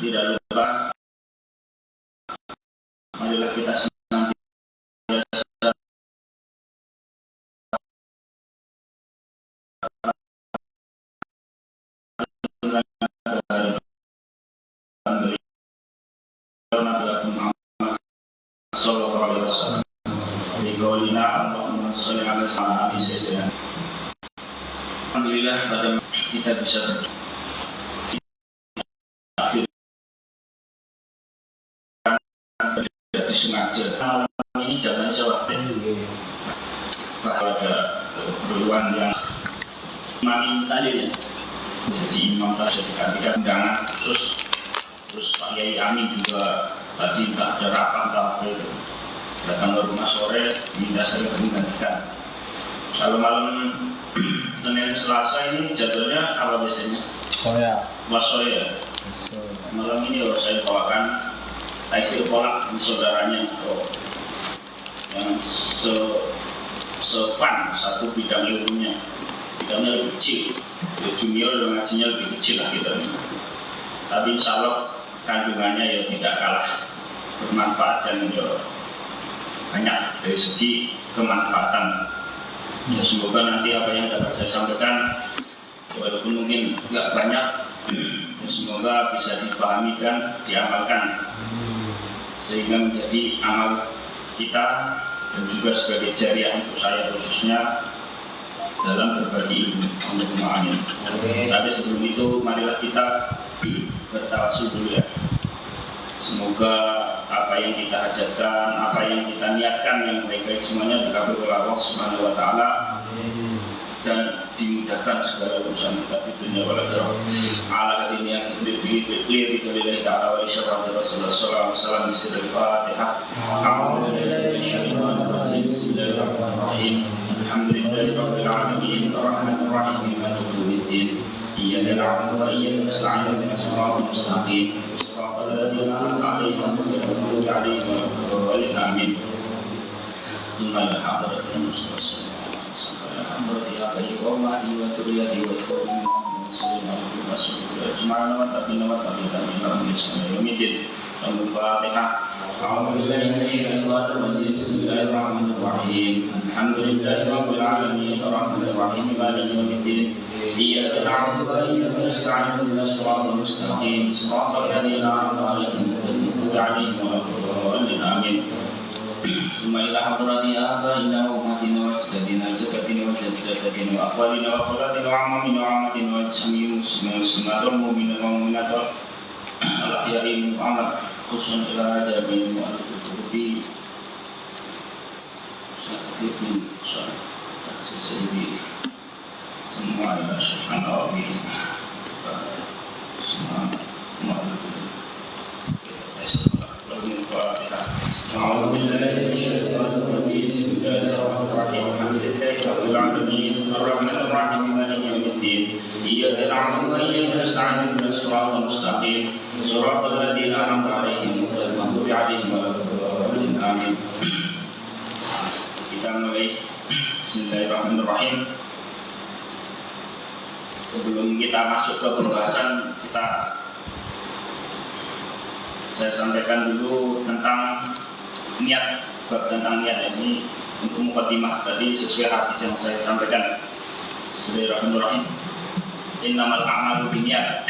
tidak lupa marilah kita senantiasa alhamdulillah pada kita bisa disengaja ini jangan jawab bahwa ada keperluan yang imam tadi ya. Jadi imam tadi dikasihkan undangan khusus, terus Pak Yai Amin juga tadi tak ada rapat apa itu datang ke rumah sore minta saya menggantikan. Kalau malam Senin Selasa ini jadwalnya apa biasanya? Wasoya. Malam ini saya bawakan taisir kolak saudaranya yang sefan satu bidang ilmunya, bidangnya lebih kecil, junior dan ngajinya lebih kecil lah gitu. Tapi insya Allah kandungannya ya tidak kalah bermanfaat dan banyak dari segi kemanfaatan. Ya semoga nanti apa yang dapat saya sampaikan walaupun mungkin nggak banyak, ya semoga bisa dipahami dan diamalkan sehingga menjadi amal kita dan juga sebagai jariah untuk saya khususnya dalam berbagi ilmu. Amin. Tapi sebelum itu marilah kita bertawasul dulu ya. Semoga apa yang kita hajatkan, apa yang kita niatkan yang baik-baik semuanya dikabul oleh Allah Subhanahu wa taala dan dimudahkan segala urusan kita di dunia wal akhirah. Ala kadiniya dipilih dari ta'ala wa isyara Rasulullah sallallahu alaihi wasallam di sirri Fatihah. Bismillahirrahmanirrahim. Alhamdulillahirabbil alamin arrahmanir rahim maliki yaumiddin. Iyyaka na'budu wa iyyaka nasta'in ihdinas siratal mustaqim. Amin. Innal hamdalillah Sumailah hadrati abaina wa ummatina wa jadina jadatina wa jadina wa akhwalina wa khulatina wa amamina wa amatina wa jami'in muslimin wa mu'minin wa mu'minat al-ahya'i wa amat khususan ila jabin wa al-kutubi syakibin syakibin semua ya subhanallah semua أعوذ بالله من الشيطان الرجيم بسم الله الرحمن الرحيم الحمد لله رب العالمين الرحمن الرحيم مالك يوم الدين إياك نعبد وإياك نستعين اهدنا الصراط المستقيم صراط الذين أنعمت عليهم غير المغضوب عليهم ولا الضالين آمين. Kita mulai Bismillahirrahmanirrahim. Sebelum kita masuk ke pembahasan saya sampaikan dulu tentang niat, tentang niat ini untuk mukadimah tadi sesuai hadis yang saya sampaikan. Bismillahirrahmanirrahim. Innamal a'malu binniyat.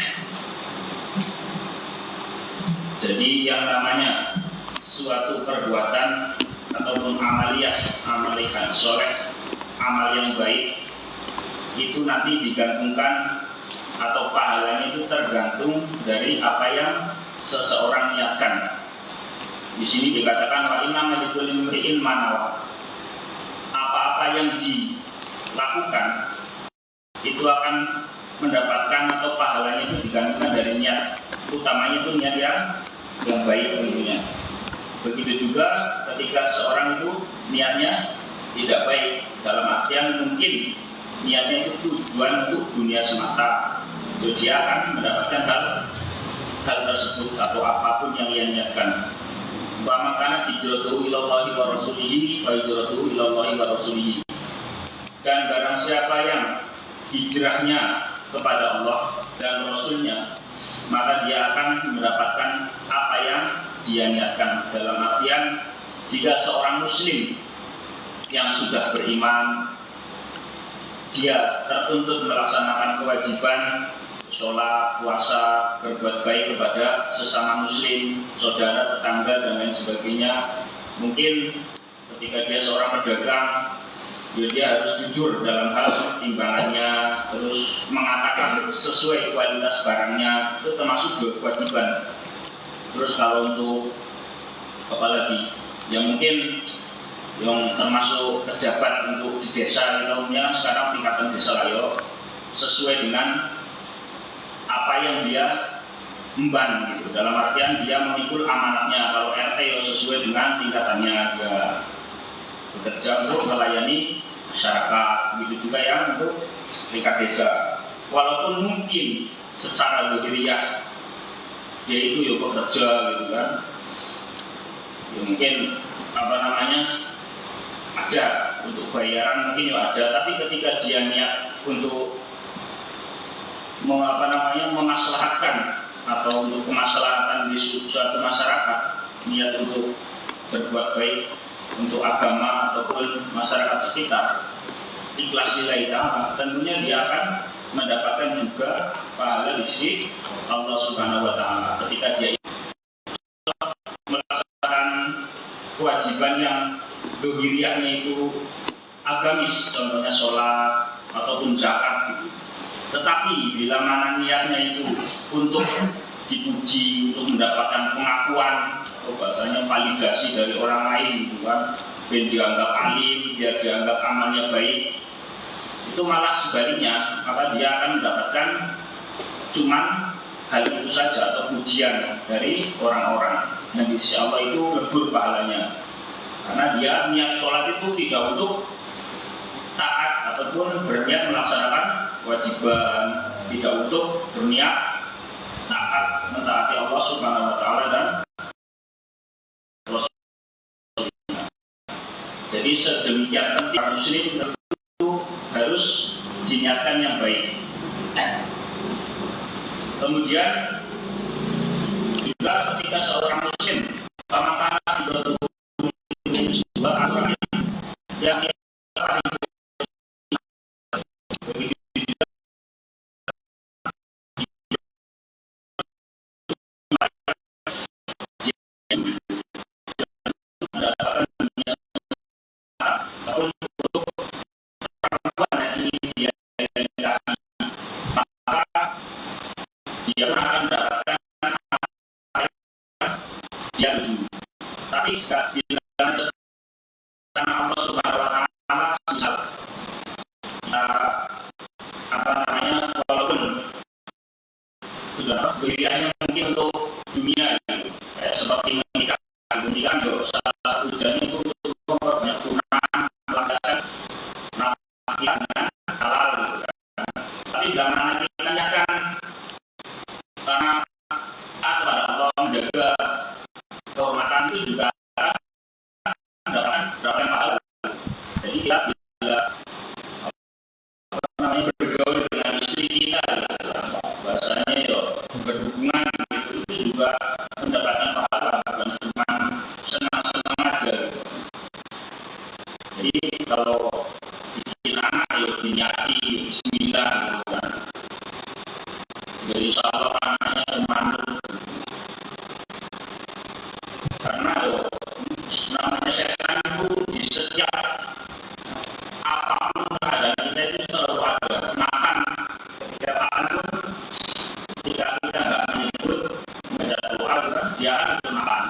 Jadi yang namanya suatu perbuatan ataupun amaliyah soleh, amal yang baik itu nanti digantungkan atau pahalanya itu tergantung dari apa yang seseorang niatkan. Di sini dikatakan wa innamal likulli imri'in ma nawa. Apa-apa yang dilakukan itu akan mendapatkan atau pahalanya itu digantungkan dari niat. Utamanya itu niat yang baik tentunya. Begitu juga ketika seorang itu niatnya tidak baik, dalam artian mungkin niatnya itu tujuan untuk dunia semata, jadi dia akan mendapatkan hal tersebut atau apapun yang ia niatkan. Wa makana hijratuhu ilallahi wa rasulihi wa hijratuhu ilallahi wa rasulihi. Dan barang siapa yang hijrahnya kepada Allah dan Rasulnya, maka dia akan mendapatkan dia niatkan, dalam artian jika seorang muslim yang sudah beriman dia tertuntut melaksanakan kewajiban sholat, puasa, berbuat baik kepada sesama muslim, saudara, tetangga, dan lain sebagainya. Mungkin ketika dia seorang pedagang, dia harus jujur dalam hal timbangannya, terus mengatakan sesuai kualitas barangnya, itu termasuk kewajiban. Terus kalau untuk apa lagi, yang mungkin yang termasuk pejabat untuk di desa, kita umumnya sekarang tingkatan desa layo sesuai dengan apa yang dia emban gitu, dalam artian dia memikul amanatnya. Kalau RT ya sesuai dengan tingkatannya, dia bekerja untuk melayani masyarakat. Begitu juga yang untuk tingkat desa, walaupun mungkin secara lahiriah dia itu ya bekerja gitu kan, ya mungkin apa namanya ada untuk bayaran mungkin ya ada, tapi ketika dia niat untuk memaslahatkan atau untuk kemaslahatan di suatu masyarakat, niat untuk berbuat baik untuk agama ataupun masyarakat sekitar, ikhlas lillahi ta'ala, tentunya dia akan mendapatkan juga pahala di sisi Allah Subhanahu wa taala ketika dia melaksanakan kewajiban yang dohiriahnya itu agamis, contohnya sholat ataupun zakat gitu. Tetapi bila mana niatnya itu untuk dipuji, untuk mendapatkan pengakuan atau bahasanya validasi dari orang lain gitu kan, dan dianggap alim, dia dianggap amalnya baik, itu malah sebaliknya, maka dia akan mendapatkan cuman hal itu saja atau pujian dari orang-orang, dan insya Allah itu lebur pahalanya, karena dia niat sholat itu tidak untuk taat ataupun berniat melaksanakan kewajiban, tidak untuk berniat taat mentaati Allah Subhanahu wa taala dan Rasulullah. Jadi sedemikian penting muslim tentu harus diniatkan yang baik. Kemudian juga ketika seorang muslim maka sudah sebuah aturan yang dia akan mendapatkan dia tuju. Tapi di dalam Allah Subhanahu wa taala misal apa namanya, walaupun sudah pilihannya mungkin untuk dunia gitu, kayak seperti menikah yo salah satu tujuannya itu untuk memperbanyak turunan, melancarkan nafkah dengan halal gitu kan. Tapi jangan kita tanyakan karena kepada Allah menjaga kehormatan itu juga mendapatkan pahala. Jadi kita bila bergaul dengan istri kita, bahasanya itu berhubungan itu juga mendapatkan pahala, bukan cuma senang-senang aja. Jadi kalau bikin anak ya dinyati bismillah gitu kan. Jadi insya Allah anaknya manut, karena namanya setan itu di setiap apapun keadaan kita itu selalu ada. Makan, ketika makan pun ketika kita nggak menyebut baca doa kan dia akan makan.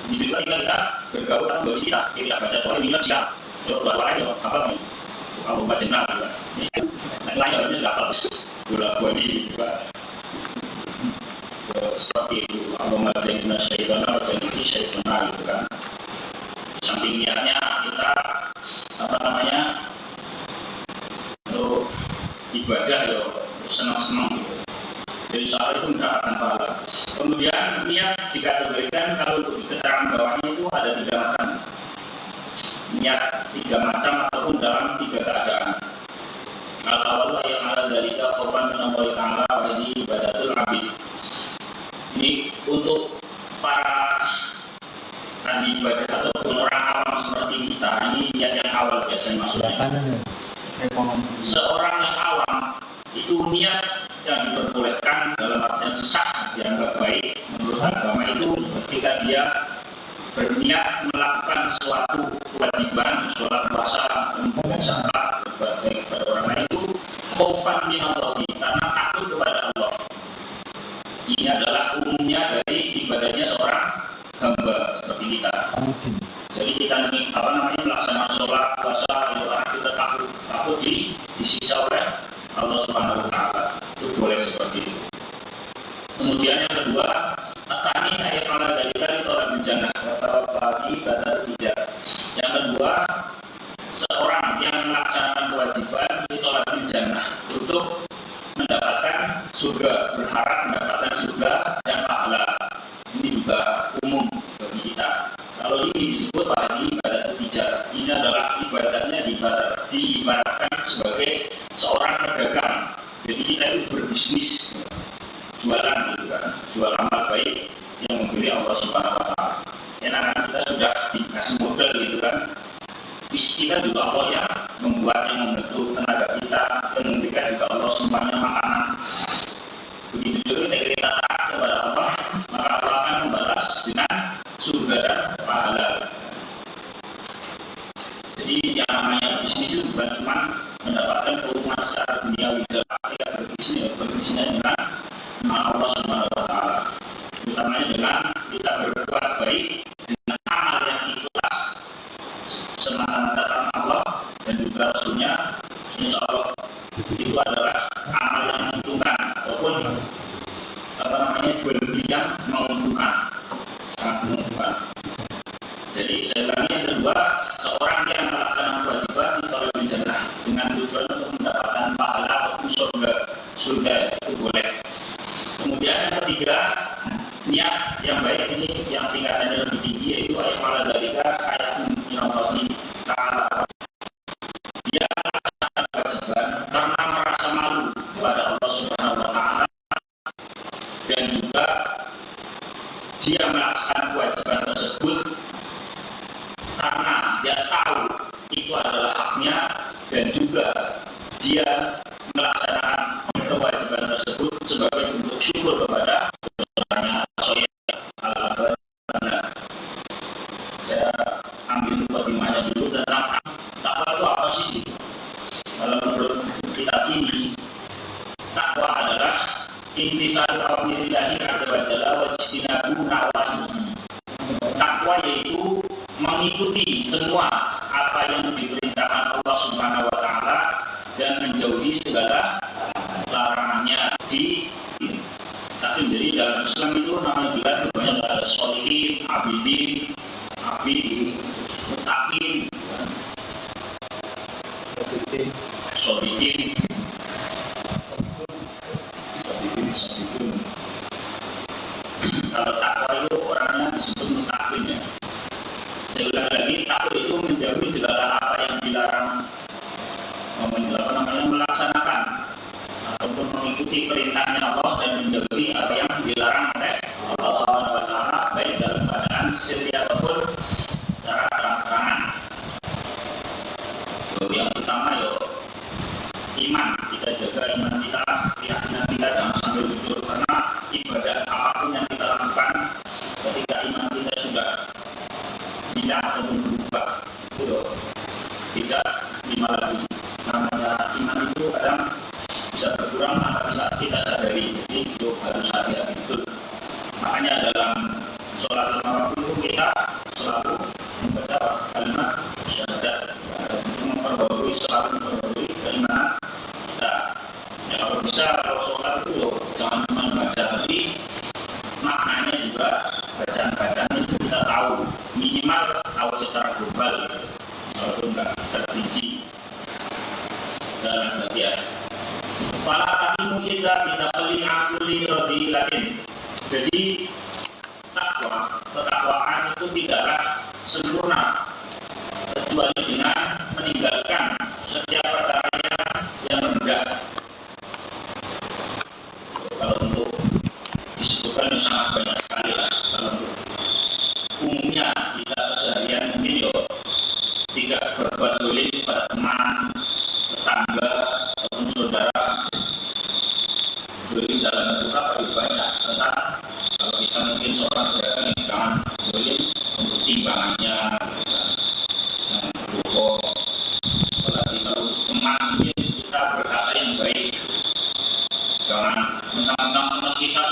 Jadi juga kita bergaul kan buat kita tidak baca doa ini siap doa lain apa nih kalau baca jenazah kan lainnya nggak harus bola bodi juga seperti itu. Allahumma jadinya syaitana dan syaitana gitu kan. Samping niatnya kita apa namanya untuk ibadah ya senang-senang gitu. Jadi soal itu mendapatkan pahala. Kemudian niat jika diberikan, kalau untuk di keterangan bawahnya itu ada 3 macam. Niat 3 macam ataupun dalam 3 keadaan. Al-awwal yang ada dari korban menampil tangga wajib ibadatul abid. Ini untuk para ahli ibadah ataupun orang awam seperti kita, ini niat yang awal biasanya maksudnya. Seorang yang awam itu niat yang diperbolehkan dalam artian sah, dianggap baik menurut agama itu ketika dia berniat melakukan suatu kewajiban, sholat, puasa, dan zakat, berbuat baik kepada orang lain itu khaufan min Allah, karena takut kepada Allah. Ini adalah umumnya dari ibadahnya seorang hamba seperti kita. Jadi kita ini melaksanakan sholat, puasa itu karena kita takut disiksa oleh Allah Subhanahu Wa Taala. Itu boleh seperti itu. Kemudian yang kedua, asani ayat Allah dari tolak bencana masalah bagi kata tidak. Yang kedua, seorang yang melaksanakan kewajiban ditolak bencana untuk mendapatkan surga, berharap mendapatkan surga dan pahala. Ini juga umum bagi kita. Kalau ini disebut bagi ibadat tidak, ini adalah ibadahnya diibaratkan sebagai seorang pedagang. Jadi kita itu berbisnis, jualan gitu kan, jual amal baik yang memberi Allah Subhanahu Wa Taala. Karena kita sudah dikasih modal gitu kan. Kita juga Allah yang membuat, yang membentuk tenaga kita, dan memberikan juga Allah semuanya makanan. Begitu juga kita taat kepada Allah, maka Allah akan membalas dengan surga dan pahala. Jadi yang namanya bisnis itu bukan cuma mendapatkan keuntungan secara duniawi, tetapi berbisnisnya dengan Allah Subhanahu Wa Taala. Utamanya dengan kita berbuat baik dengan amal yang ikhlas semata-mata karena Allah dan juga Rasulnya, insya Allah itu adalah amal yang menguntungkan ataupun jual beli yang menguntungkan, sangat menguntungkan. Jadi saya ulangi, yang kedua, seorang yang melaksanakan kewajiban ditolak bencana dengan tujuan untuk mendapatkan pahala ataupun surga itu boleh. Kemudian yang ketiga, niat yang baik ini yang tingkatannya lebih tinggi, yaitu ayat malah dari ayat minallah ta'ala. Dia melaksanakan kewajiban karena merasa malu kepada Allah Subhanahu Wa Taala, dan juga dia melaksanakan kewajiban tersebut karena dia tahu itu adalah haknya, dan juga dia melaksanakan kewajiban tersebut sebagai bentuk syukur kepada Tuhannya. Saya ambil mukadimahnya dulu tentang takwa itu apa sih? Kalau menurut kitab ini, takwa adalah intisari awamirillahi azza wa jalla wa ijtinabu nawahihi. Takwa yaitu mengikuti semua apa yang diperintahkan Allah Subhanahu Wa Taala dan menjauhi segala larangannya. Tapi jadi dalam Islam itu namanya juga banyak ada sholihin, abidin, mutakin, sholihin. Kalau takwa itu orangnya disebut mutakin ya. Saya ulang lagi, takwa itu menjauhi segala apa yang dilarang, melaksanakan ataupun mengikuti perintahnya Allah dan menjauhi apa yang dilarang oleh Allah Subhanahu Wa Taala, baik dalam keadaan sirri ataupun secara terang-terangan. Yang pertama iman, kita jaga iman kita, keyakinan kita jangan sampai gugur, karena ibadah apapun yang kita lakukan ketika iman kita sudah hilang ataupun berubah, itu tidak lima lagi. Namanya iman itu kadang bisa berkurang maka saat kita sadari, jadi itu harus hati-hati betul. Makanya dalam sholat lima waktu itu kita selalu membaca kalimat syahadat untuk selalu memperbarui keimanan kita. Ya, kalau bisa kalau sholat itu jangan cuma membaca, tapi maknanya juga bacaan-bacaan itu kita tahu, minimal tahu secara global gitu. Walaupun nggak terperinci dalam bagian. Para tabimu kita beli akuli rodilatin. Jadi ketakwaan itu tidaklah sempurna kecuali dengan meninggalkan setiap perkara yang rendah. Kalau untuk disebutkan sangat banyak sekali lah. Kalau untuk umumnya kita Kalau kita mungkin seorang pedagang yang jangan boleh untuk timbangannya, pokok, apalagi kalau teman mungkin kita berkata yang baik, jangan mentang-mentang teman kita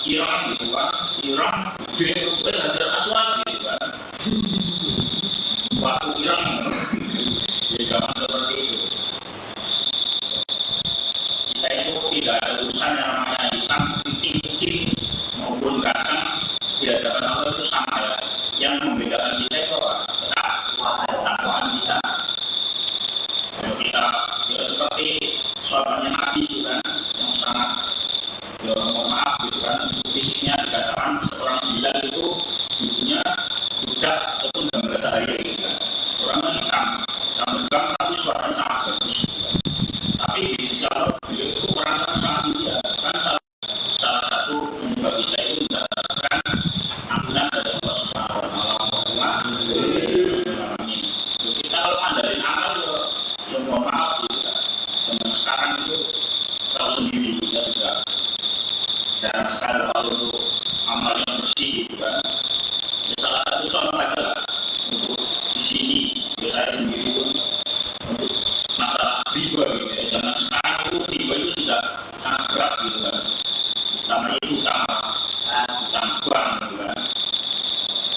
Iran gitu kan, Iran JOB Hajar Aswad gitu kan, waktu Iran, ya jangan seperti itu. Kita itu tidak ada urusan yang namanya hitam, putih, kecil maupun ganteng, di hadapan Allah itu sama ya. Yang membedakan kita itu apa? Ketakwaan kita. Kalau kita ya seperti sahabatnya Nabi itu kan, yang sangat ya mohon maaf gitu kan, fisiknya dikatakan seorang Bilal itu tubuhnya budak ataupun gambar sehari gitu kan. Orangnya hitam, hitam tapi suaranya sangat bagus gitu kan. Tapi di sisi Allah beliau itu orang yang sangat mulia kan, salah satu penyebab kita itu mendapatkan ampunan dari Allah Subhanahu wa Ta'ala. Kita kalau andalin amal ya mohon maaf gitu kan. Zaman sekarang itu tahu sendiri kita juga jarang sekali kalau untuk amal yang bersih gitu kan. Ya, salah satu contoh aja lah untuk di sini ya saya sendiri pun untuk masalah riba gitu ya. Zaman sekarang itu riba itu sudah sangat berat gitu kan. Namanya itu utang bank gitu kan.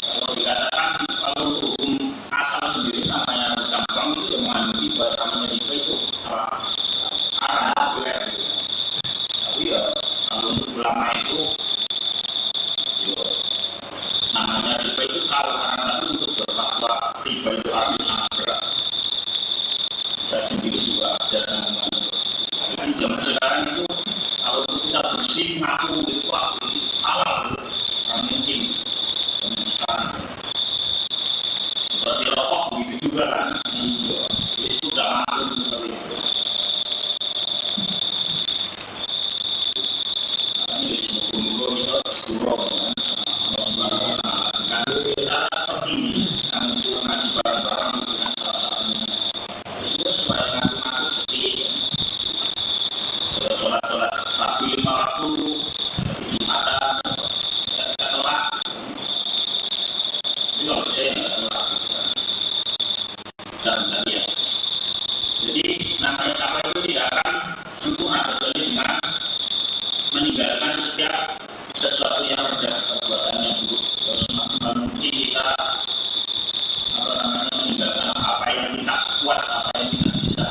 Kalau dikatakan kalau hukum asal sendiri namanya utang bank itu mengandung riba, namanya riba itu haram gitu kan. Tapi ya kalau untuk ulama itu ya, namanya riba itu tahu, karena itu untuk berfatwa riba itu harus sangat berat. Saya sendiri juga ada tanggungan. Tapi zaman sekarang itu kalau kita bersih ngaku itu halal, kan mungkin sekarang seperti rokok begitu juga kan, itu tidak maklum seperti itu. Makanya di semua dulu kita kurang kan, kalau kita seperti ini, yang untuk ngaji barang-barang dengan salah satunya itu supaya ngaku-ngaku seperti ini. Sholat-sholat rapi 5 waktu, Jumatan, kita telat. Ini kalau saya nggak telat dan ya. Jadi namanya apa itu tidak akan sempurna kecuali dengan meninggalkan setiap sesuatu yang rendah, perbuatan yang buruk. Kalau semaksimal mungkin kita meninggalkan apa yang kita kuat, apa yang kita bisa.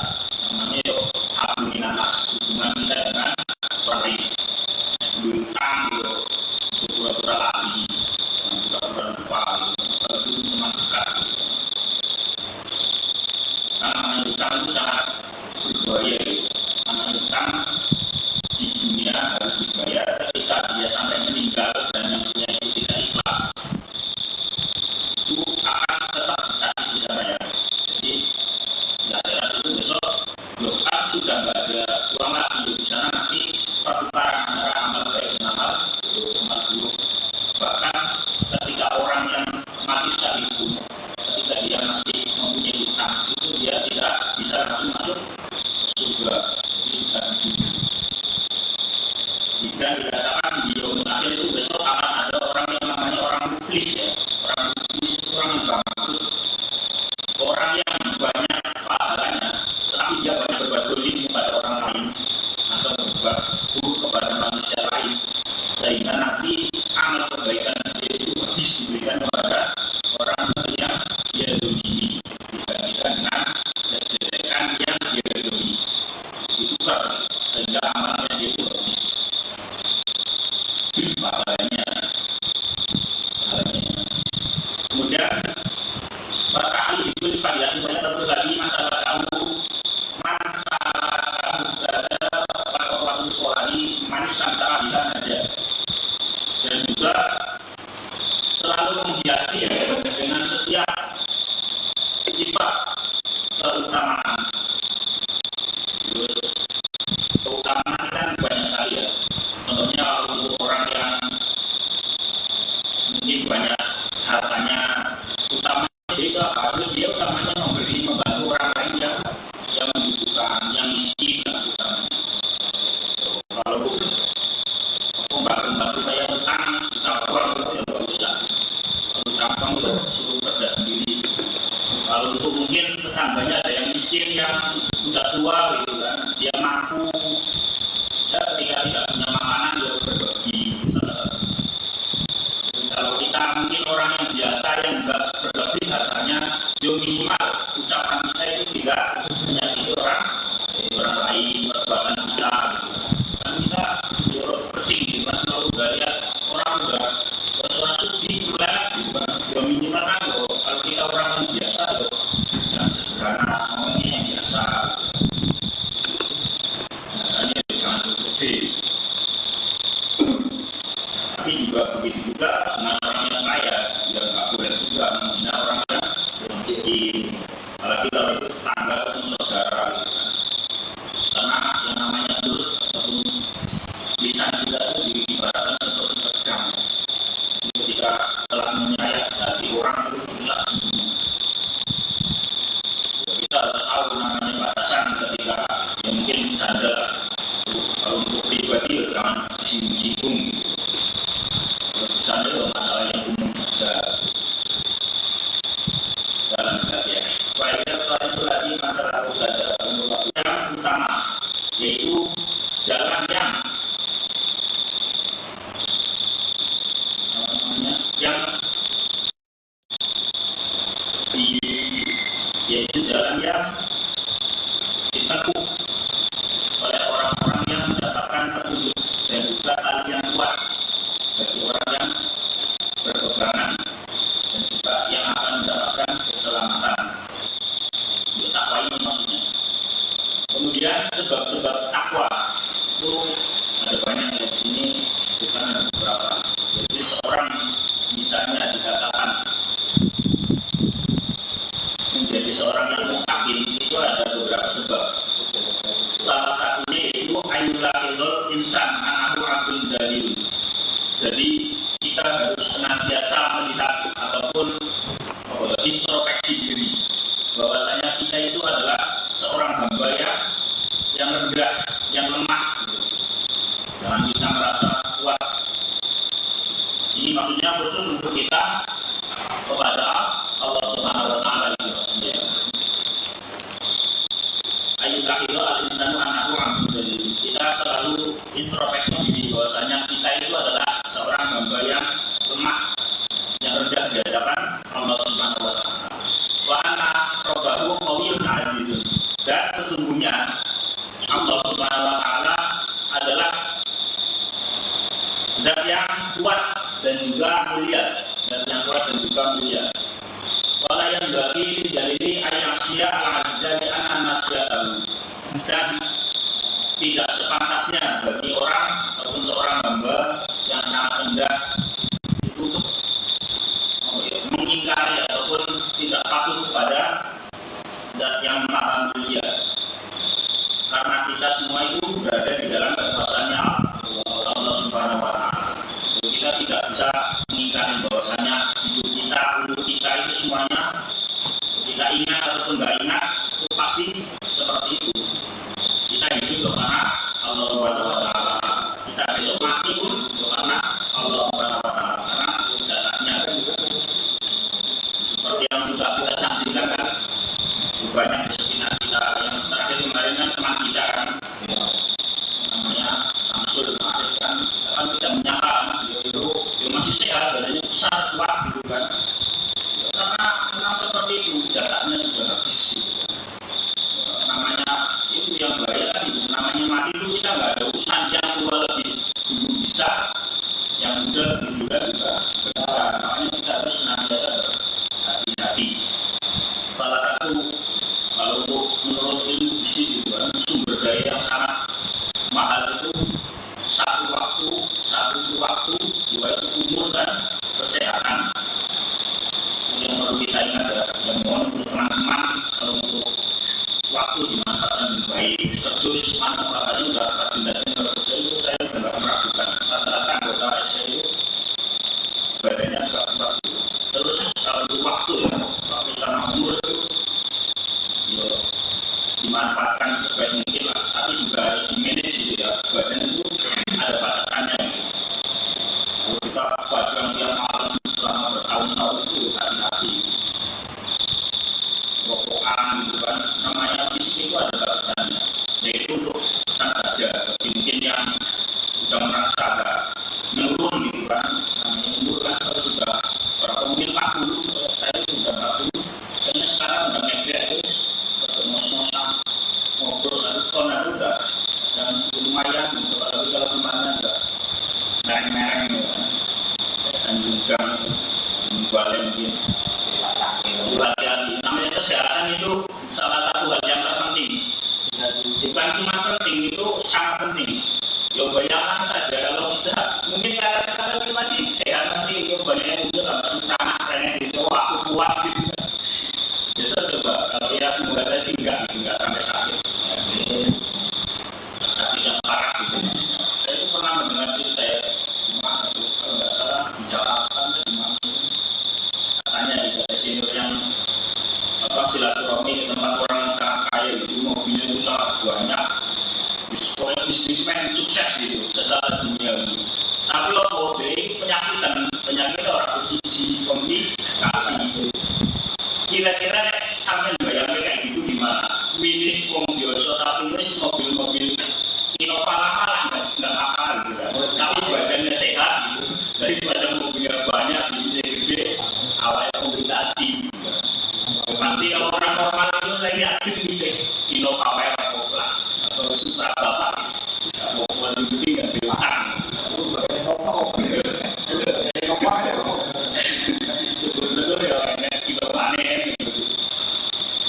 Namanya yo hablumminanas, hubungan kita dengan orang lain. Berutang yo pura-pura lali, pura-pura lupa, kalau itu teman dekat. Karena utang itu sangat berbahaya. Karena utang di dunia harus dibayar, ketika dia sampai meninggal dan yang punya itu tidak ikhlas, itu akan tetap dikasih di sana ya. Jadi di akhirat itu besok kan sudah nggak ada uang lagi di sana, nanti pertukaran antara amal baik dan amal buruk. Bahkan ketika orang yang mati sekalipun, ketika dia masih mempunyai utang, itu dia tidak bisa langsung masuk surga. Jika dikatakan di yaumul akhir itu besok akan ada orang yang namanya orang muflis ya. Orang muflis itu orang yang bagus, orang yang banyak pahalanya, tetapi dia banyak berbuat dolim kepada orang lain atau berbuat buruk kepada manusia lain, sehingga nanti amal kebaikan dia itu habis diberikan kepada orang yang dia dolimi dibandingkan dengan kejelekan yang dia dolimi. Itu kan sehingga amalnya dia itu habis pahalanya. Kemudian berkali itu dipandang banyak tentu lagi masalah kamu berada pada waktu sholat ini maniskan sekalian aja, dan juga selalu menghiasi dengan setiap sifat keutamaan. Terus keutamaan kan banyak sekali ya. Contohnya untuk orang yang mungkin banyak hartanya, utamanya dia harus dia utamanya membantu orang lain yang membutuhkan, yang miskin utamanya. Kalau membantu saya utang Kalau kita mungkin orang yang biasa yang nggak berlebih hartanya, yo minimal ucapan kita itu tidak menyakiti orang lain, perbuatan kita gitu. Kan kita penting gitu kan, kalau udah lihat orang udah suara sedih mulai gitu kan, yo minimal kan kalau kita orang yang biasa yo yang sederhana, ngomongnya yang biasa, biasanya jangan berlebih. Tapi juga begitu juga dengan orang yang kaya, ya nggak boleh juga menghina orang yang miskin, apalagi kalau itu tetangga atau saudara gitu kan. Karena yang namanya mulut ataupun lisan kita itu diibaratkan seperti pedang. Ketika telah menyayat hati orang itu susah. Kita harus tahu namanya batasan ketika ya mungkin sadar. Kalau untuk pribadi ya jangan singgung-singgung gitu. Misalnya itu masalah yang umum saja dalam ya. Baiknya setelah itu lagi masalah yang utama yaitu jalan yang yaitu jalan yang ditempuh oleh orang-orang yang mendapatkan petunjuk dan juga tali yang kuat bagi orang yang berpegangan dan juga yang akan mendapatkan keselamatan. Ya, takwa ini maksudnya. Kemudian sebab-sebab takwa itu ada banyak di sini, disebutkan ada beberapa. Jadi seorang misalnya dikatakan menjadi seorang yang mutakin itu ada beberapa sebab. Salah satunya yaitu ayyulakil insan anahu abdul dalil. Jadi kita harus senantiasa melihat ataupun introspeksi diri bahwasanya kita itu adalah seorang hamba yang rendah, yang lemah. Jangan kita merasa kuat. Ini maksudnya khusus untuk kita kepada Allah Subhanahu wa taala itu maksudnya. Ayyukahilu al-insanu annahu abdul. Kita selalu introspeksi diri bahwasanya kita itu adalah seorang hamba yang lemah, yang rendah di hadapan Allah Subhanahu wa taala. Wa anna rabbahu qawiyyun azizun. Dan sesungguhnya Allah Subhanahu wa taala adalah zat yang kuat dan juga mulia, zat yang kuat dan juga mulia. Wala yang bagi dalili ayyaksya al-azzali an-nasyatahu. Dan tidak sepantasnya bagi orang ataupun seorang hamba yang sangat rendah itu untuk mengingkari ataupun tidak patuh kepada zat yang maha mulia, karena kita semua itu berada di dalam kekuasaannya Allah Subhanahu wa taala. Kita tidak bisa mengingkari bahwasanya hidup kita, umur kita itu semuanya kita ingat ataupun nggak ingat itu pasti seperti itu. Kita hidup karena Allah Subhanahu wa taala. Kita besok mati pun karena Allah Subhanahu wa taala, karena jalannya seperti yang sudah kita saksikan kan, banyak kesedihan kita. Yang terakhir kemarin kan teman kita kan namanya Samsul kemarin kan kita menyangka itu masih sehat, badannya besar, kuat gitu kan, karena seperti itu jasadnya sudah habis gitu. Namanya itu yang bahaya kan, namanya mati itu kita nggak ada urusan, yang tua lebih dulu bisa, yang muda lebih muda juga bisa. Makanya kita harus senantiasa berhati-hati. Salah satu kalau menurut ilmu bisnis itu kan sumber daya yang sangat mahal itu satu waktu, dua itu umur dan kesehatan. Yang perlu kita ingat ya, yang mohon untuk teman-teman kalau untuk waktu dimanfaatkan dengan baik. Terjun semuanya kali sudah rajin-rajin kerja itu saya sudah nggak meragukan. Rata-rata anggota saya itu badannya nggak meragu. Terus kalau untuk waktu ya, waktu sama umur itu ya, dimanfaatkan sebaik mungkin lah. Tapi juga harus di-manage gitu ya. Badan itu ada batasannya. Kalau kita berjuang tiap malam selama bertahun-tahun itu hati-hati. Rokokan gitu kan, namanya fisik itu ada batasannya. Yaitu untuk pesan saja bagi mungkin yang sudah merasa agak menurun gitu kan, namanya umur kan kalau 50, saya udah 40. Karena sekarang udah megrek terus, ngos-ngosan, ngobrol satu ton itu udah dan lumayan gitu. Tapi kalau kemarin udah mereng-mereng gitu kan, dan juga balik mungkin. Hati-hati. Namanya kesehatan itu salah satu hal yang terpenting. Bukan cuma penting, itu sangat penting. Ya bayangkan saja kalau kita mungkin karena sekarang kita masih sehat nanti itu banyak itu tambah tanah kayaknya gitu, aku kuat gitu. Biasa coba kalau ya semoga saya sih enggak sampai sakit. Sakit yang parah gitu. Saya itu pernah mendengar cerita ya, gimana itu kalau nggak salah di Jakarta atau di mana katanya itu senior yang silaturahmi ke tempat orang yang sangat kaya gitu, mobilnya itu sangat banyak. Bisnismen sukses gitu secara duniawi. Tapi lo penyakit orang bersih komplikasi gitu. Kira-kira sampai bayangin kayak gitu gimana? Milih wong biasa tapi wis mobil Innova lama nggak apa gitu kan. Tapi badannya sehat gitu. Daripada mobilnya banyak, bisnisnya gede, awalnya komplikasi. Gitu. Pasti kalau orang normal itu saya yakin milih Innova Poplar atau Supra Bapak. Poplar itu nggak diutang. Sebetulnya ya Innova aneh gitu.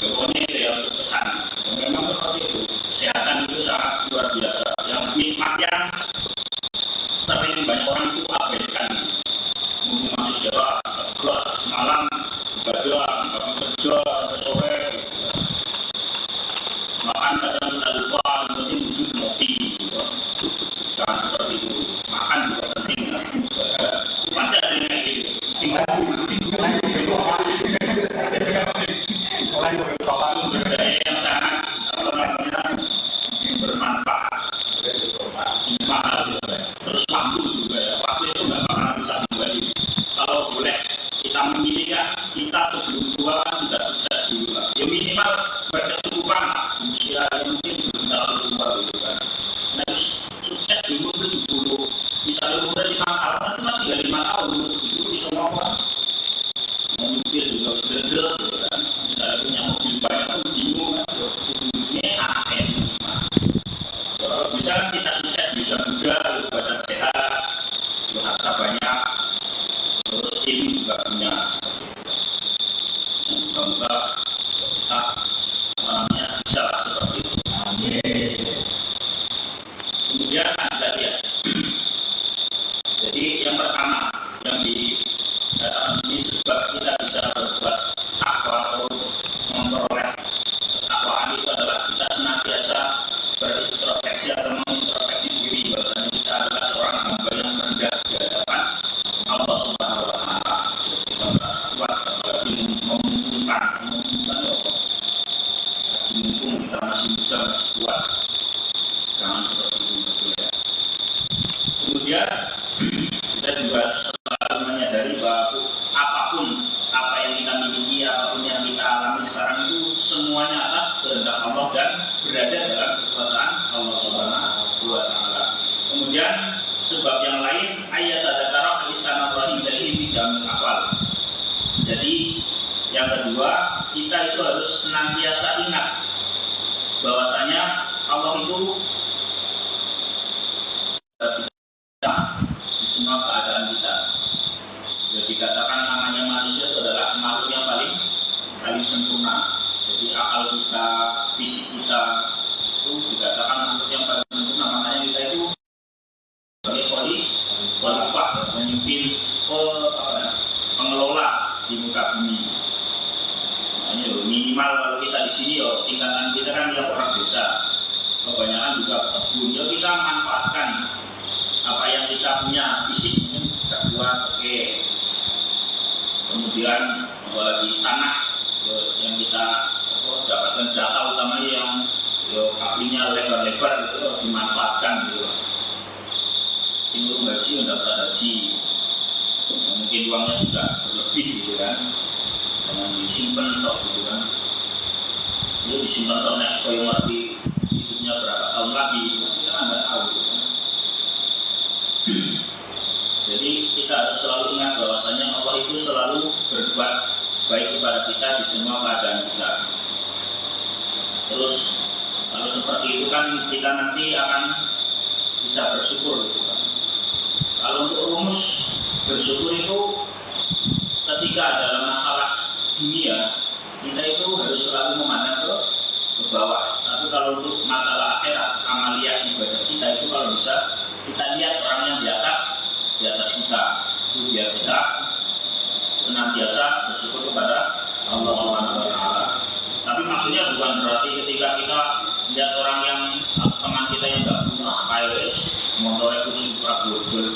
Pokoknya itu yang pesan. Memang seperti itu. Kesehatan itu sangat luar biasa. Yang nikmat yang sering banyak orang itu abaikan. Mungkin masih Jawa, semalam begadang, kerja sampai sore, makan kadang kita lupa, penting duduk ngopi, gitu. Jangan seperti itu. Makan juga penting, ya. Pasti ada yang kayak gitu. Sumber daya yang sangat bermanfaat, mahal juga. Terus waktu juga ya. Waktu itu nggak bakalan bisa kembali. Kalau boleh kita memilih kan, kita sebelum tua sudah sukses dulu lah. Ya minimal berkecukupan lah. Usia yang mungkin belum terlalu tua gitu kan. Nah, sukses di umur 70. Misalnya umur 5 tahun, kan cuma tinggal 5 tahun. Umur 70 bisa ngomong. Mobil juga sudah gitu kan. Misalnya punya mobil banyak kan bingung kan. Ini aneh sih. Kalau bisa kita sukses, bisa muda, badan sehat, harta banyak. Terus ini juga punya yang semoga kita bisa seperti itu. Kemudian ada ya. Jadi yang pertama yang dikatakan ini sebab kita bisa berbuat takwa atau memperoleh ketakwaan itu adalah kita senantiasa berintrospeksi atau mengintrospeksi diri bahwasanya kita adalah seorang hamba yang rendah di hadapan Allah Subhanahu wa Ta'ala. Kita merasa kuat, apalagi memungkinkan apa? Mumpung kita masih muda, masih kuat, jangan seperti itu betul ya. Kemudian kita juga selalu menyadari bahwa apapun apa yang kita miliki, apapun yang kita alami sekarang itu semuanya atas kehendak Allah dan berada dalam kekuasaan Allah Subhanahu wa Ta'ala. Kemudian sebab yang lain ayat adzakara istanallahi ilaihi jamin akal. Jadi yang kedua, kita itu harus senantiasa ingat bahwasanya Allah itu di semua keadaan kita. Jadi dikatakan namanya manusia itu adalah makhluk yang paling sempurna. Jadi akal kita, fisik kita itu dikatakan makhluk yang paling sempurna. Makanya kita itu sebagai khalifah memimpin pengelola di muka bumi. Makanya minimal kalau kita di sini tingkatan kita kan ya orang desa. Kebanyakan juga kebun. Ya kita manfaatkan apa yang kita punya, fisik mungkin tidak kuat, oke. Kemudian apalagi tanah yang kita dapatkan jatah utamanya yang kakinya lebar-lebar itu dimanfaatkan gitu. Timur haji mendapat haji, mungkin uangnya sudah berlebih gitu kan, jangan disimpan toh gitu kan. Itu disimpan toh nek koyo ngerti hidupnya berapa tahun lagi, kita nggak tahu gitu kan. Jadi kita harus selalu ingat bahwasanya Allah itu selalu berbuat baik kepada kita di semua keadaan kita. Terus kalau seperti itu kan kita nanti akan bisa bersyukur gitu kan. Kalau untuk rumus bersyukur itu ketika dalam masalah dunia kita itu harus selalu memandang ke bawah. Tapi kalau untuk masalah akhirat, amaliyah ibadah kita itu kalau bisa kita lihat orang yang di atas kita, itu biar kita senantiasa bersyukur kepada Allah Subhanahu wa taala. Tapi maksudnya bukan berarti ketika kita lihat orang yang teman kita yang enggak punya kayak motor itu super global,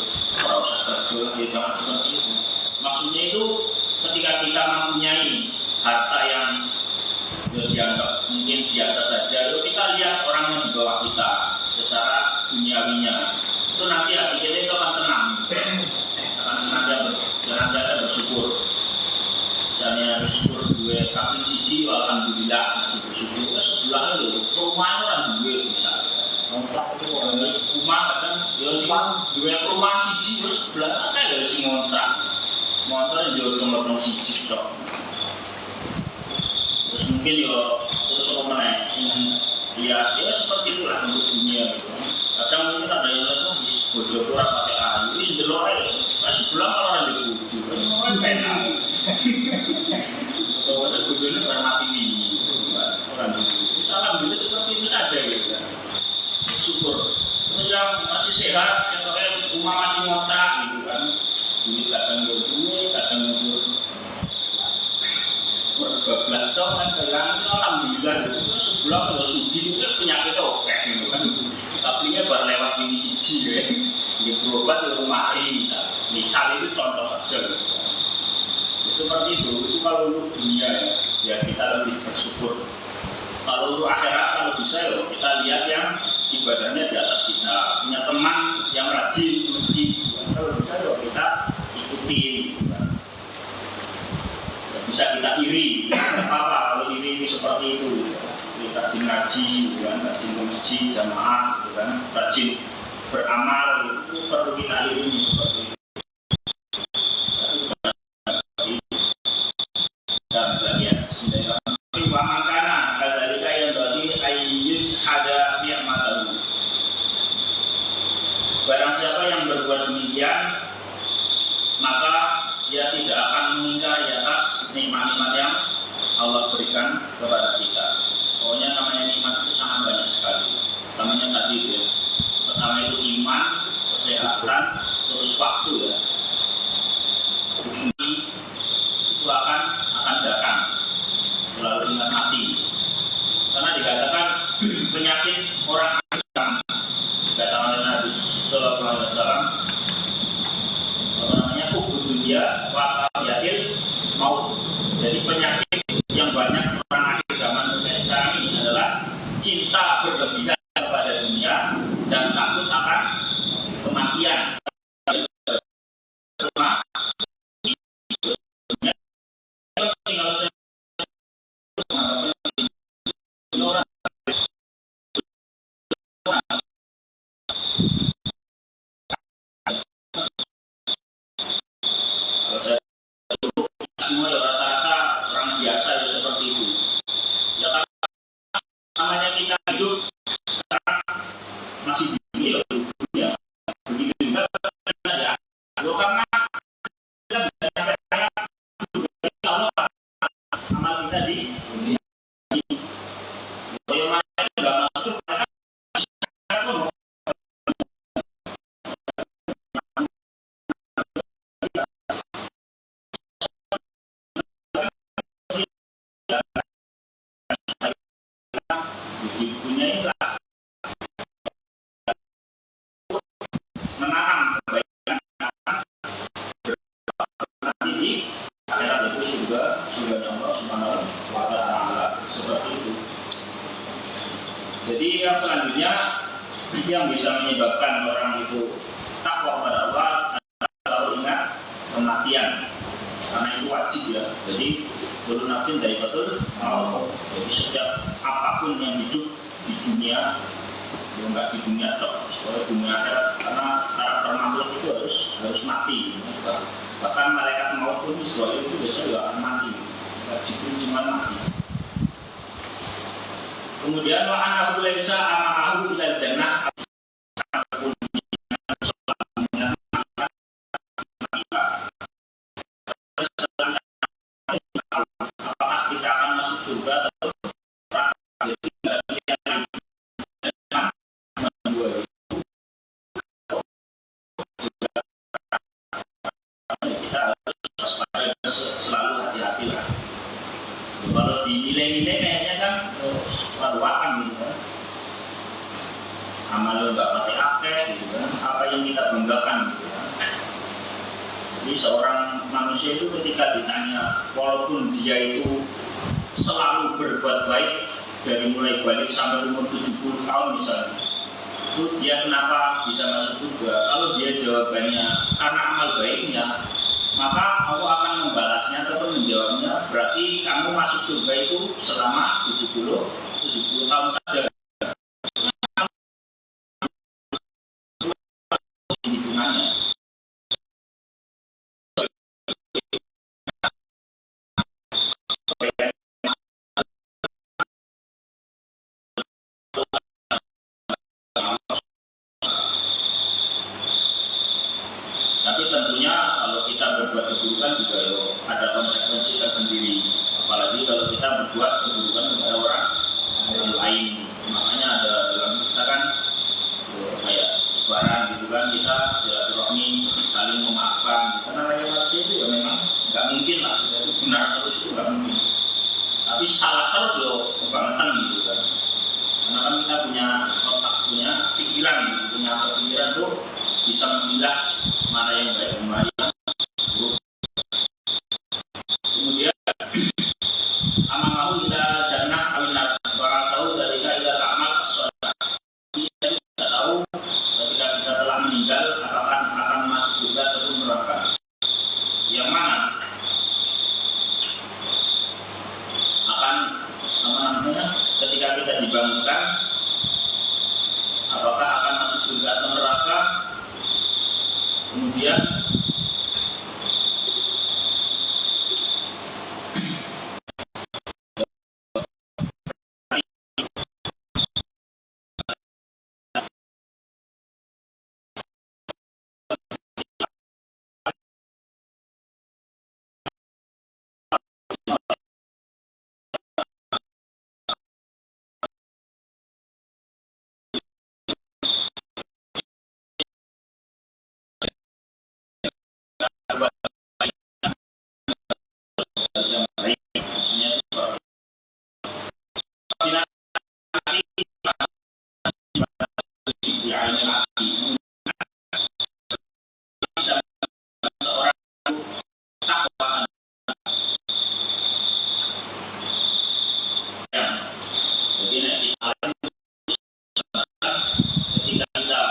ora usah kerja, ya jangan seperti itu. Maksudnya itu ketika kita mempunyai harta yang dianggap mungkin biasa saja, lalu kita lihat orang yang di bawah kita secara duniawinya, itu nanti hati kita itu akan tenang, akan senantiasa bersyukur. Misalnya bersyukur dua kambing siji, alhamdulillah masih bersyukur. Sebelah itu perumahan orang dua misalnya. Rumah kadang ya sih dua perumahan siji terus sebelah kan dari si ngontrak yang siji tok. Terus mungkin ya terus apa mana ya seperti itulah untuk dunia gitu. Kadang mungkin ada yang lain bodoh kurang pakai ayu ini delok ae sebelah orang di bojo kan penak. Kalau ada bojone bar mati ini orang itu salam dulu seperti itu saja gitu kan. Syukur. Terus yang masih sehat, contohnya rumah masih ngontrak gitu kan. Duit kadang duit, kadang berbablas dong kan bilang alhamdulillah gitu. Sebelah kalau sudi itu kan penyakit oke gitu kan. Tapi nya baru lewat ini siji ya. Dia berobat di rumah ini misal itu contoh saja gitu. Ya, seperti itu kalau untuk dunia ya kita lebih bersyukur. Kalau untuk akhirat kalau bisa ya kita lihat yang ibadahnya di atas kita, punya teman yang rajin masjid, kalau bisa ya kita ikuti, bisa kita iri, apa kalau iri seperti itu, kita rajin ngaji, rajin ke masjid, jamaah, rajin beramal, itu perlu kita iri seperti itu. Dan bagian barang siapa yang berbuat demikian, maka dia tidak akan mengingkari atas nikmat-nikmat yang Allah berikan kepada kita. Pokoknya namanya nikmat itu sangat banyak sekali. Namanya tadi ya. Pertama itu iman, kesehatan, terus waktu ya. Terus itu akan datang. Selalu ingat mati. Karena dikatakan penyakit orang Islam dikatakan oleh Nabi Sallallahu Alaihi Wasallam apa namanya dunia waqabiyatil maut. Jadi penyakit yang banyak orang akhir zaman sekarang ini adalah cinta berlebihan kepada dunia dan takut akan kematian. Jadi yang selanjutnya yang bisa menyebabkan orang itu takwa kepada Allah adalah selalu ingat kematian, karena itu wajib ya. Jadi kullu nafsin dha'iqatul maut. Jadi setiap apapun yang hidup di dunia, enggak di dunia toh, soalnya dunia akhirat, karena karakter makhluk itu harus mati. Bahkan malaikat maut pun walaupun Israel itu biasanya juga akan mati, Jibril cuma mati. Kemudian wa anahu laisa ama'ahu ilal jannah. Apakah kita akan masuk surga atau kita harus selalu hati-hati lah. Kalau dinilai-nilai kayaknya kan selalu akan gitu kan. Amal nggak pakai akeh gitu kan. Apa yang kita banggakan gitu kan. Jadi seorang manusia itu ketika ditanya, walaupun dia itu selalu berbuat baik dari mulai balik sampai umur 70 tahun misalnya, itu dia kenapa bisa masuk surga? Kalau dia jawabannya karena amal baiknya, maka Allah akan membalasnya atau menjawabnya, berarti kamu masuk surga itu selama 70 tahun saja. Hitungannya. Tapi tentunya kalau kita berbuat keburukan juga ada konsekuensi tersendiri. Apalagi kalau kita berbuat keburukan kepada orang lain. Makanya ada dalam kita kan kayak lebaran gitu kan, kita silaturahmi saling memaafkan. Karena rakyat manusia itu ya memang nggak mungkin lah, itu benar terus itu nggak mungkin. Tapi salah terus kebangetan gitu kan. Karena kan kita punya otak, punya pikiran gitu, punya pikiran tuh bisa memilah mana yang baik dan mana yang buruk. Kemudian amamahu ila jannah awinar, barang tahu dari ila amal sholih. Kita tidak tahu ketika kita telah meninggal apakah akan masuk surga atau neraka. Yang mana akan ketika kita dibangunkan, apakah akan masuk surga atau neraka? Kemudian yang baik, maksudnya bisa seorang takwa yang jadi ketika kita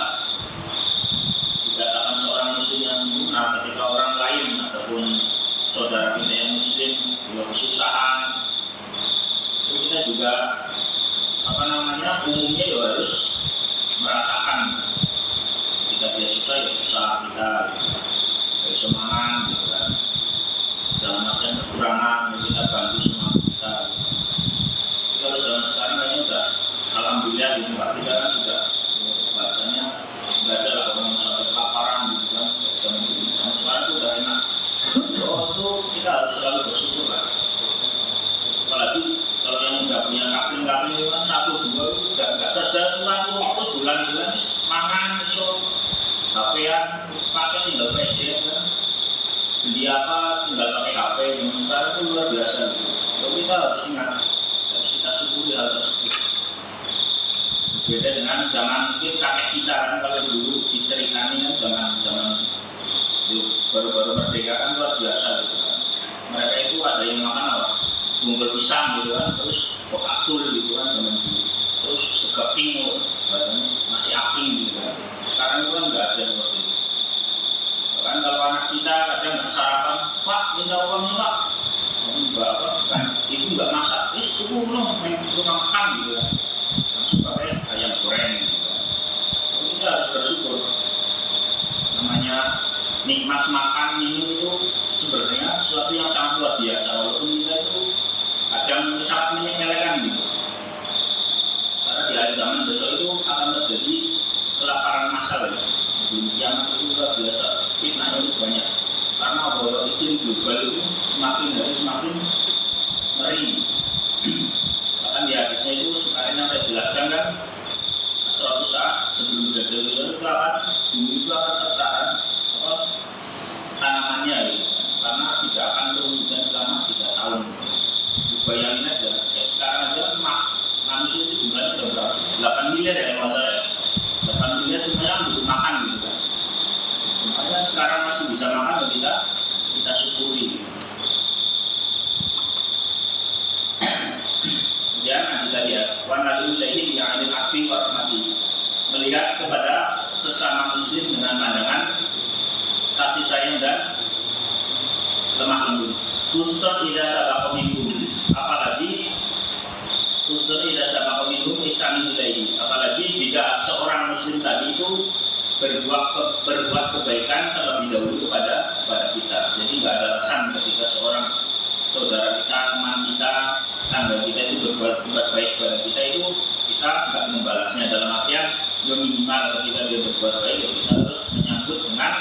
dikatakan seorang muslim yang sempurna, ketika orang lain ataupun saudara kita yang muslim juga kesusahan, itu kita juga umumnya ya harus merasakan ketika dia susah ya susah, kita dari semangat gitu kan, dalam artian kekurangan kita bantu semangat kita gitu. Kalau zaman sekarang kayaknya udah alhamdulillah di tempat kita kan sudah bahasanya nggak ada lah orang sampai kelaparan gitu kan. Zaman sekarang itu udah enak. Itu kita harus selalu bersyukur lah. Apalagi kalau yang udah punya kapling itu kan 1-2 udah nggak kerja tuan itu bulan-bulan mangan so HP-an pakai tinggal PC kan, beli apa tinggal pakai HP. Yang sekarang itu luar biasa gitu. Jadi kita harus ingat, harus kita syukuri hal tersebut. Berbeda dengan zaman mungkin kakek kita kan, kalau dulu diceritani kan zaman baru-baru merdeka kan luar biasa gitu kan. Mereka itu ada yang makan apa? Bungkul pisang gitu kan, terus pokatul gitu kan zaman dulu, terus segeping masih aking gitu kan. Sekarang itu kan nggak ada seperti itu. Bahkan kalau anak kita kadang nggak sarapan, Pak minta uangnya Pak, enggak apa, itu nggak masak, itu rumah makan gitu kan, langsung pakai ayam goreng gitu kan. Jadi kita harus bersyukur. Namanya nikmat makan minum itu sebenarnya global itu semakin hari semakin ngeri. Bahkan di hadisnya itu sekarang saya jelaskan kan, suatu saat sebelum Dajjal itu bumi itu akan tertahan tanamannya gitu, karena tidak akan turun hujan selama 3 tahun. Bayangin aja, ya sekarang aja manusia itu jumlahnya sudah berapa? 8 miliar ya kalau saya. 8 miliar semuanya butuh makan gitu kan. Makanya sekarang masih bisa makan dan kita syukuri. Kemudian kita lihat wanalillahi bi'alil afi wa rahmati, melihat kepada sesama muslim dengan pandangan kasih sayang dan lemah lembut. Khususnya tidak sabar pemimpin, apalagi khususnya tidak sabar pemimpin ihsan ilaihi, apalagi jika seorang muslim tadi itu berbuat kebaikan terlebih dahulu kepada kita. Jadi nggak ada alasan ketika seorang saudara kita, teman kita, tangga kita itu berbuat baik kepada kita, itu kita nggak membalasnya. Dalam artian minimal ketika dia berbuat baik, kita harus menyambut dengan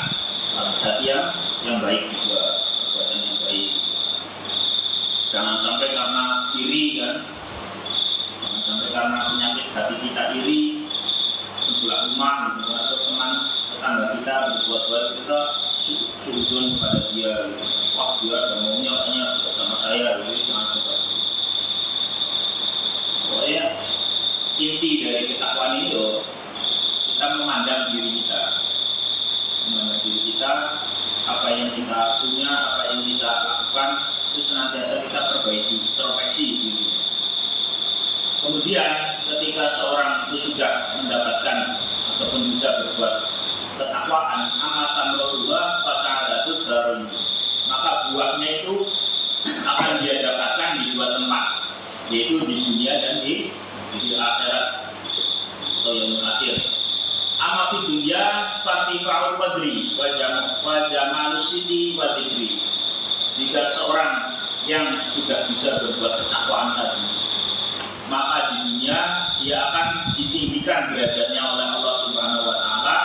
hati yang baik juga, perbuatan yang baik. Jangan sampai karena iri kan, jangan sampai karena penyakit hati kita iri, sebelah rumah gitu, atau teman tetangga kita berbuat baik, kita sudun pada dia gitu. Wah dia ada maunya katanya bersama saya gitu, jangan coba. Pokoknya inti dari ketakwaan ini loh, kita memandang diri kita, apa yang kita punya, apa yang kita lakukan itu senantiasa kita perbaiki, introspeksi diri. Kemudian ketika seorang itu sudah mendapatkan ataupun bisa berbuat ketakwaan, amal samrullah fasadatul darun, maka buahnya itu akan dia dapatkan di 2 tempat, yaitu di dunia dan di akhirat atau yang akhir. Amma fi dunya fatifa'ul wadri wa jamalus sidi wa dzikri. Jika seorang yang sudah bisa berbuat ketakwaan tadi, maka di dunia dia akan ditinggikan derajatnya oleh Allah Subhanahu wa taala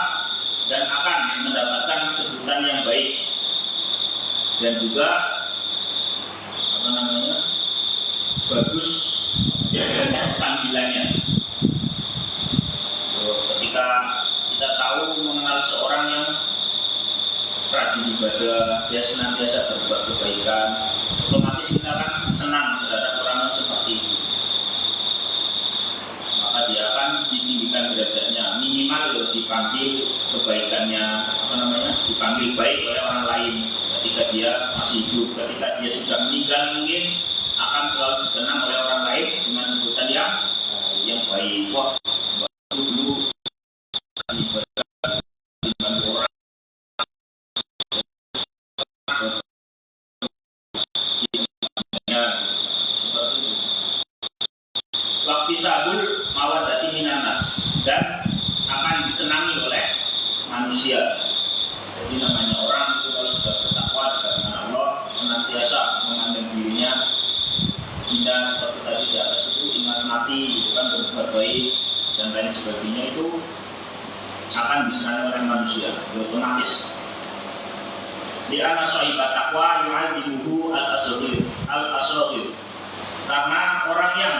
dan akan mendapatkan sebutan yang baik dan juga bagus tampilannya. Ketika kita tahu mengenal seorang yang rajin ibadah, dia senantiasa berbuat kebaikan, otomatis kita akan senang terhadap orang yang seperti itu. Maka dia akan ditinggikan derajatnya, minimal dipanggil kebaikannya, dipanggil baik oleh orang lain ketika dia masih hidup. Ketika dia sudah meninggal mungkin akan selalu dikenang oleh orang lain dengan sebutan yang baik. Wah, dulu ibadah dengan orang seperti itu. Waktu sabul mawadati minanas, dan akan disenangi oleh manusia. Jadi namanya orang itu kalau sudah bertakwa dengan Allah, senantiasa memandang dirinya hina seperti tadi di atas itu, ingat mati gitu kan, berbuat baik dan lain sebagainya, itu akan disenangi oleh manusia otomatis. Di ana sahibat taqwa yu'adibuhu al-asghir, karena orang yang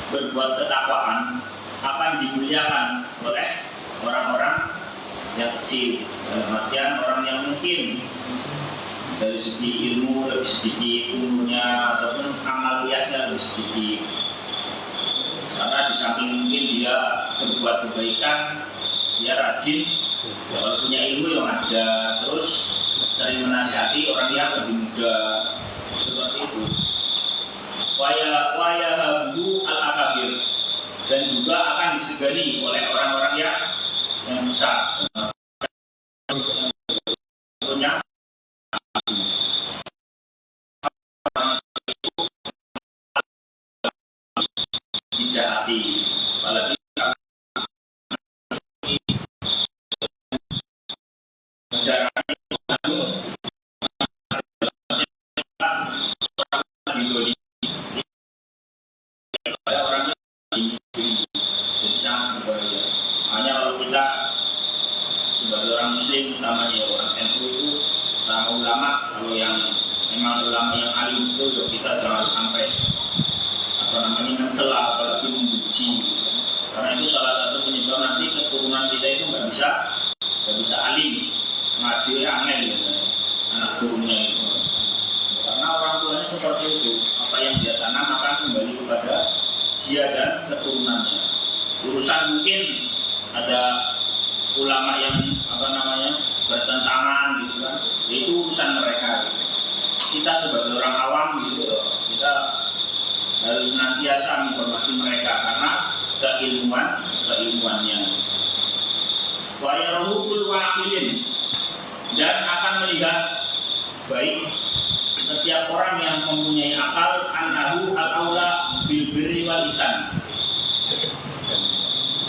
berbuat ketakwaan akan dimuliakan oleh orang-orang yang kecil, dalam artian orang yang mungkin dari segi ilmu lebih sedikit umurnya ataupun amaliyahnya lebih sedikit, karena di samping mungkin dia berbuat kebaikan, dia rajin, kalau punya ilmu yang ada, terus sering menasihati orang yang lebih muda, seperti itu. Waya habu al-akabir, dan juga akan disegani oleh orang-orang yang besar. Punya dijahati, apalagi negara jadi sangat berbahaya. Hanya kalau kita sebagai orang muslim, utamanya orang NU itu sama ulama, kalau yang memang ulama yang alim itu ya kita jangan sampai mencela apalagi membenci, karena itu salah satu penyebab nanti keturunan kita itu nggak bisa alim, ngaji angel biasanya anak turunnya itu, karena orang tuanya seperti itu, apa yang dia tanam akan kembali kepada dia dan keturunannya. Urusan mungkin ada ulama yang bertentangan gitu kan, itu urusan mereka gitu. Kita sebagai orang awam gitu, kita harus senantiasa menghormati mereka karena keilmuannya. Wa yarahul waqilin, dan akan melihat baik setiap orang yang mempunyai akal, annahu al-aula bil birri wal ihsan,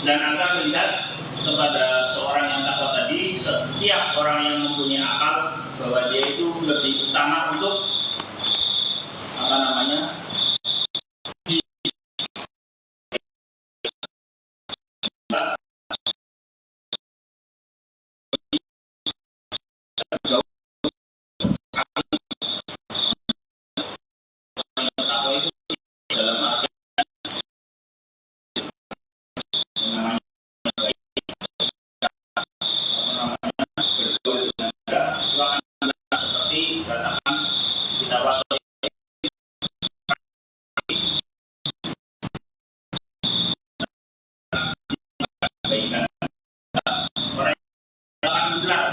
dan akan melihat kepada seorang yang takwa tadi, setiap orang yang mempunyai akal bahwa dia itu lebih utama untuk takwa itu dalam arti seperti katakan kita wasoi kebaikan orang akan benar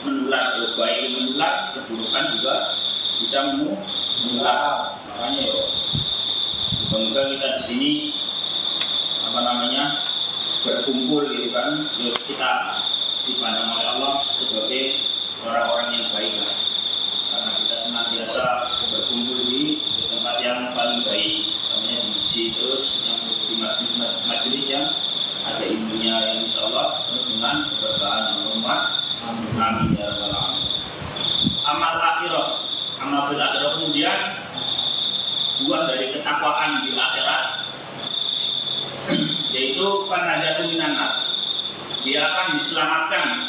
menular, baik menular, keburukan juga bisa menular. Makanya ya, semoga kita di sini berkumpul gitu kan, ya kita dipandang oleh Allah sebagai orang-orang yang baik lah, karena kita senantiasa berkumpul di tempat yang paling baik, namanya di masjid, terus yang di majelis yang ada ilmunya yang insya Allah dengan keberkahan umat. Amin ya rabbal alamin. Amal bil akhirah kemudian buah dari ketakwaan di akhirat yaitu panajatun minan nar, dia akan diselamatkan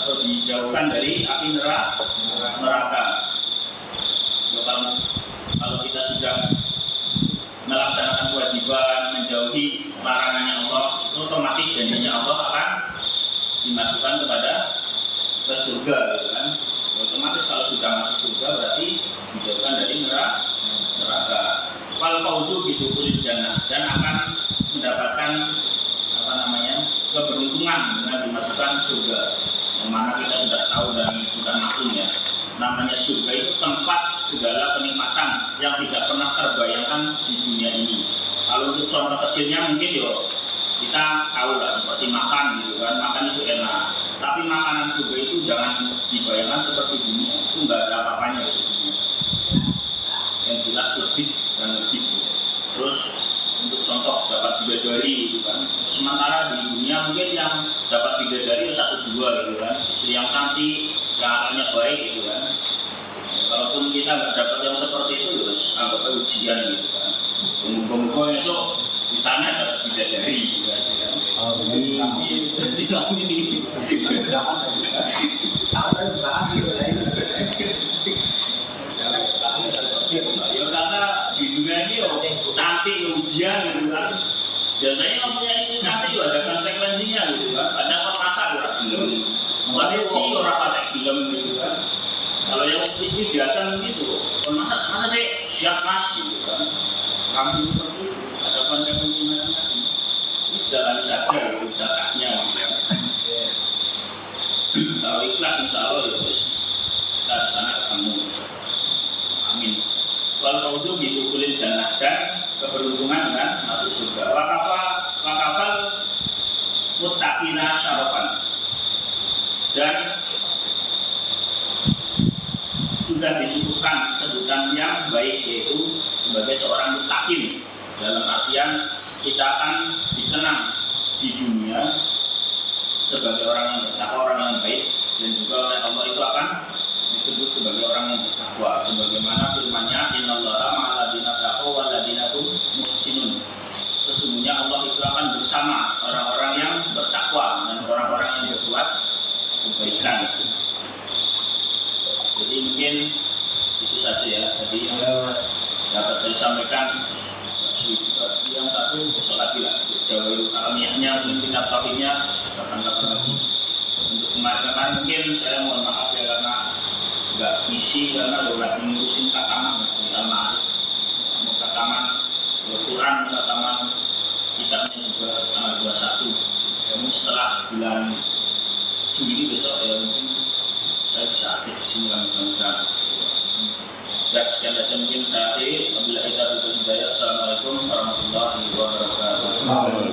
atau dijauhkan dari api neraka. Kalau kita sudah melaksanakan kewajiban, menjauhi larangannya Allah, itu otomatis janjinya Allah akan dimasukkan ke surga gitu kan. Otomatis kalau sudah masuk surga berarti dijauhkan dari neraka. Wal fauzu bi dukhulil jannah, dan akan mendapatkan keberuntungan dengan dimasukkan surga. Yang mana kita sudah tahu dan sudah maklum ya, namanya surga itu tempat segala kenikmatan yang tidak pernah terbayangkan di dunia ini. Kalau untuk contoh kecilnya mungkin kita tahu lah, seperti makan gitu kan, makan itu enak, tapi makanan surga itu jangan dibayangkan seperti dunia, itu nggak ada apa-apanya di dunia, yang jelas lebih dan lebih. Terus untuk contoh dapat bidadari gitu kan, sementara di dunia mungkin yang dapat bidadari 1-2 gitu kan, istri yang cantik, yang akalnya baik gitu kan. Kalaupun kita nggak dapat yang seperti itu, terus anggapnya ujian gitu kan. Mumpung esok di sana dapat bidadari gitu aja kan. Silakan ini. Sampai berapa gitu ya? Ya karena di dunia ini cantik ujian gitu kan. Biasanya kalau punya istri cantik ada konsekuensinya gitu kan. Ada masak orang film, buat orang pakai film gitu kan. Kalau yang istri biasa begitu, masa deh siap mas gitu kan. Langsung seperti itu, ada konsekuensi masing-masing. Ini jalan saja gitu jatahnya gitu kan. Kalau ikhlas insya Allah ya terus kita di sana ketemu. Amin. Wal fauzu bi dukhulil jannah, dan keberuntungan dengan masuk surga. Wakafal muttaqina syarafan, dan sudah dicukupkan sebutan yang baik, yaitu sebagai seorang muttaqin, dalam artian kita akan dikenang di dunia sebagai orang yang bertakwa, orang yang baik, dan juga oleh Allah itu akan disebut sebagai orang yang bertakwa, sebagaimana firman-Nya innallaha ma'al ladzina taqaw wal ladzina hum diskusi karena lagi ngurusin kataman di Al-Ma'arif, mau kataman Al-Quran, kataman kitabnya juga tanggal 21. Kamu setelah bulan Juli besok ya mungkin saya bisa aktif di sini mudah-mudahan. Ya sekian saja mungkin saya akhiri. Wabillahi taufiq wal hidayah. Assalamualaikum warahmatullahi wabarakatuh.